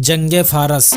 جنگ فارس۔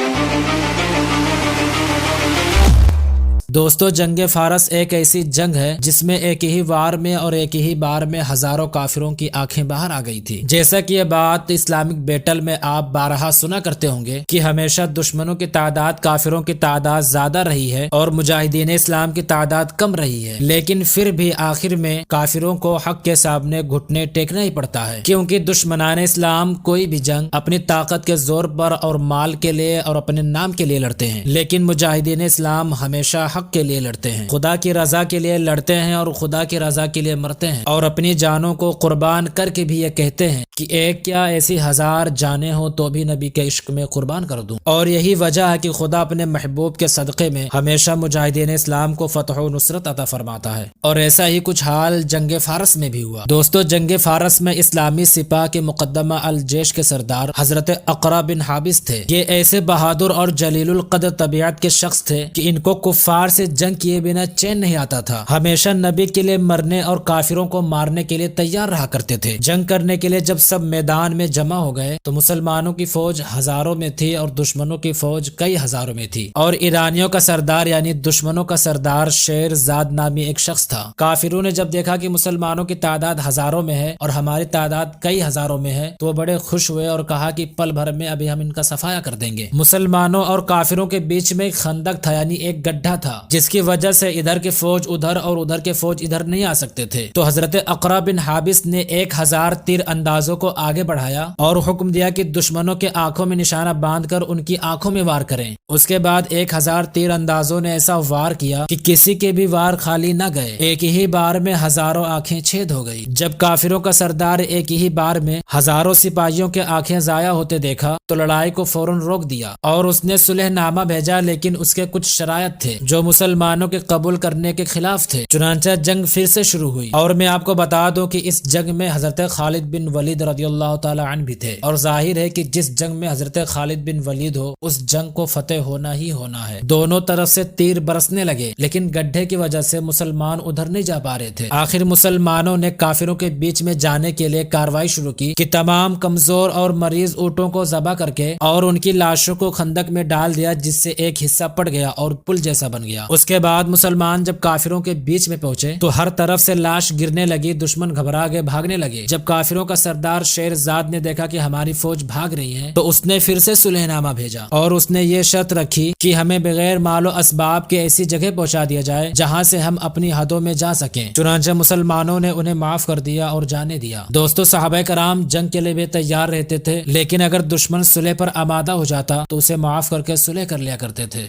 دوستو، جنگ فارس ایک ایسی جنگ ہے جس میں ایک ہی وار میں اور ایک ہی بار میں ہزاروں کافروں کی آنکھیں باہر آ گئی تھی۔ جیسا کہ یہ بات اسلامک بیٹل میں آپ بارہا سنا کرتے ہوں گے کہ ہمیشہ دشمنوں کی تعداد کافروں کی تعداد زیادہ رہی ہے اور مجاہدین اسلام کی تعداد کم رہی ہے، لیکن پھر بھی آخر میں کافروں کو حق کے سامنے گھٹنے ٹیکنا ہی پڑتا ہے، کیونکہ دشمنان اسلام کوئی بھی جنگ اپنی طاقت کے زور پر اور مال کے لیے اور اپنے نام کے لیے لڑتے ہیں، لیکن مجاہدین اسلام ہمیشہ حق کے لیے لڑتے ہیں، خدا کی رضا کے لیے لڑتے ہیں اور خدا کی رضا کے لیے مرتے ہیں، اور اپنی جانوں کو قربان کر کے بھی یہ کہتے ہیں کہ ایک کیا ایسی ہزار جانیں ہوں تو بھی نبی کے عشق میں قربان کر دوں۔ اور یہی وجہ ہے کہ خدا اپنے محبوب کے صدقے میں ہمیشہ مجاہدین اسلام کو فتح و نصرت عطا فرماتا ہے، اور ایسا ہی کچھ حال جنگ فارس میں بھی ہوا۔ دوستو، جنگ فارس میں اسلامی سپاہ کے مقدمہ الجیش کے سردار حضرت اقرا بن حابس تھے۔ یہ ایسے بہادر اور جلیل القدر طبیعت کے شخص تھے کہ ان کو کفار سے جنگ کیے بنا چین نہیں آتا تھا، ہمیشہ نبی کے لیے مرنے اور کافروں کو مارنے کے لیے تیار رہا کرتے تھے۔ جنگ کرنے کے لیے جب سب میدان میں جمع ہو گئے تو مسلمانوں کی فوج ہزاروں میں تھی اور دشمنوں کی فوج کئی ہزاروں میں تھی، اور ایرانیوں کا سردار یعنی دشمنوں کا سردار شیر زاد نامی ایک شخص تھا۔ کافروں نے جب دیکھا کہ مسلمانوں کی تعداد ہزاروں میں ہے اور ہماری تعداد کئی ہزاروں میں ہے تو وہ بڑے خوش ہوئے اور کہا کہ پل بھر میں ابھی ہم ان کا صفایا کر دیں گے۔ مسلمانوں اور کافروں کے بیچ میں ایک خندق تھا، یعنی ایک گڈھا تھا، جس کی وجہ سے ادھر کے فوج ادھر اور ادھر کے فوج ادھر نہیں آ سکتے تھے۔ تو حضرت اقرا بن حابس نے 1000 تیر اندازوں کو آگے بڑھایا اور حکم دیا کہ دشمنوں کے آنکھوں میں نشانہ باندھ کر ان کی آنکھوں میں وار کریں۔ اس کے بعد 1000 تیر اندازوں نے ایسا وار کیا کہ کسی کے بھی وار خالی نہ گئے، ایک ہی بار میں ہزاروں آنکھیں چھید ہو گئی۔ جب کافروں کا سردار ایک ہی بار میں ہزاروں سپاہیوں کے آنکھیں ضائع ہوتے دیکھا تو لڑائی کو فوراً روک دیا اور اس نے صلح نامہ بھیجا، لیکن اس کے کچھ شرائط تھے جو مسلمانوں کے قبول کرنے کے خلاف تھے۔ چنانچہ جنگ پھر سے شروع ہوئی، اور میں آپ کو بتا دوں کہ اس جنگ میں حضرت خالد بن ولید رضی اللہ تعالی عنہ بھی تھے، اور ظاہر ہے کہ جس جنگ میں حضرت خالد بن ولید ہو اس جنگ کو فتح ہونا ہی ہونا ہے۔ دونوں طرف سے تیر برسنے لگے، لیکن گڈھے کی وجہ سے مسلمان ادھر نہیں جا پا رہے تھے۔ آخر مسلمانوں نے کافروں کے بیچ میں جانے کے لیے کارروائی شروع کی کہ تمام کمزور اور مریض اونٹوں کو ذبح کر کے اور ان کی لاشوں کو خندق میں ڈال دیا، جس سے ایک حصہ پڑ گیا اور پل جیسا بن گیا۔ اس کے بعد مسلمان جب کافروں کے بیچ میں پہنچے تو ہر طرف سے لاش گرنے لگی، دشمن گھبرا گئے، بھاگنے لگے۔ جب کافروں کا سردار شیر زاد نے دیکھا کہ ہماری فوج بھاگ رہی ہے تو اس نے پھر سے صلح نامہ بھیجا، اور اس نے یہ شرط رکھی کہ ہمیں بغیر مال و اسباب کے ایسی جگہ پہنچا دیا جائے جہاں سے ہم اپنی حدوں میں جا سکیں۔ چنانچہ مسلمانوں نے انہیں معاف کر دیا اور جانے دیا۔ دوستو، صحابہ کرام جنگ کے لیے بھی تیار رہتے تھے، لیکن اگر دشمن صلح پر آمادہ ہو جاتا تو اسے معاف کر کے صلح کر لیا کرتے تھے۔